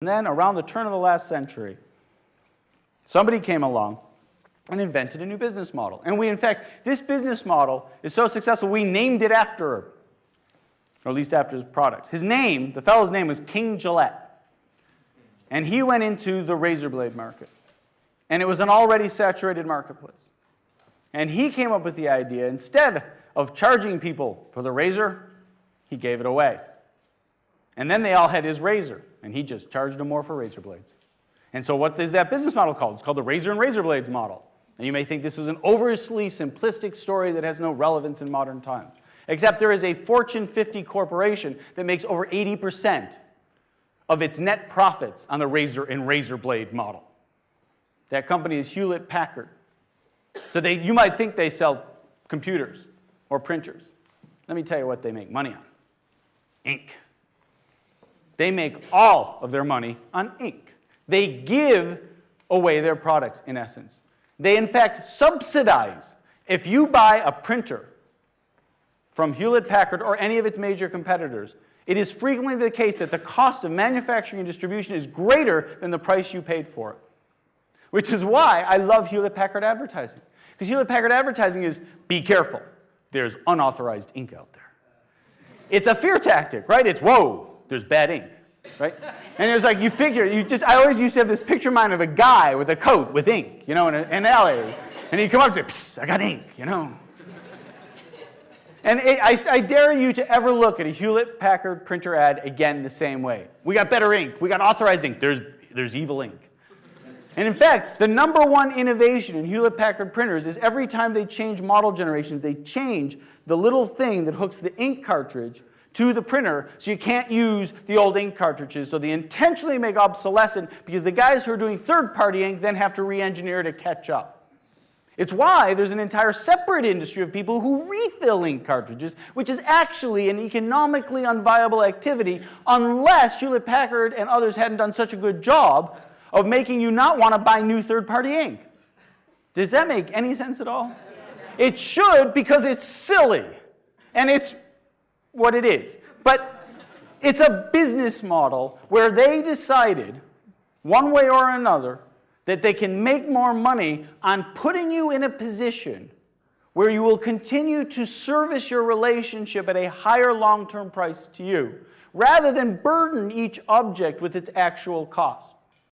And then around the turn of the last century, somebody came along and invented a new business model. And in fact, this business model is so successful, we named it after him, or at least after his products. The fellow's name was King Gillette. And he went into the razor blade market. And it was an already saturated marketplace. And he came up with the idea, instead of charging people for the razor, he gave it away. And then they all had his razor, and he just charged them more for razor blades. And so what is that business model called? It's called the razor and razor blades model. And you may think this is an overly simplistic story that has no relevance in modern times. Except there is a Fortune 50 corporation that makes over 80% of its net profits on the razor and razor blade model. That company is Hewlett Packard. So you might think they sell computers or printers. Let me tell you what they make money on. Ink. They make all of their money on ink. They give away their products, in essence. They, in fact, subsidize. If you buy a printer from Hewlett Packard or any of its major competitors, it is frequently the case that the cost of manufacturing and distribution is greater than the price you paid for it. Which is why I love Hewlett Packard advertising. Because Hewlett Packard advertising is, be careful, there's unauthorized ink out there. It's a fear tactic, right? It's, whoa, there's bad ink, right? And it's like, I always used to have this picture in mind of a guy with a coat with ink, in an alley. And he'd come up and say, psst, I got ink, And I dare you to ever look at a Hewlett Packard printer ad again the same way. We got better ink. We got authorized ink. There's evil ink. And in fact, the number one innovation in Hewlett Packard printers is every time they change model generations, they change the little thing that hooks the ink cartridge to the printer so you can't use the old ink cartridges. So they intentionally make obsolescent because the guys who are doing third-party ink then have to re-engineer to catch up. It's why there's an entire separate industry of people who refill ink cartridges, which is actually an economically unviable activity unless Hewlett Packard and others hadn't done such a good job of making you not want to buy new third-party ink. Does that make any sense at all? It should, because it's silly. And it's what it is. But it's a business model where they decided, one way or another, that they can make more money on putting you in a position where you will continue to service your relationship at a higher long-term price to you, rather than burden each object with its actual cost.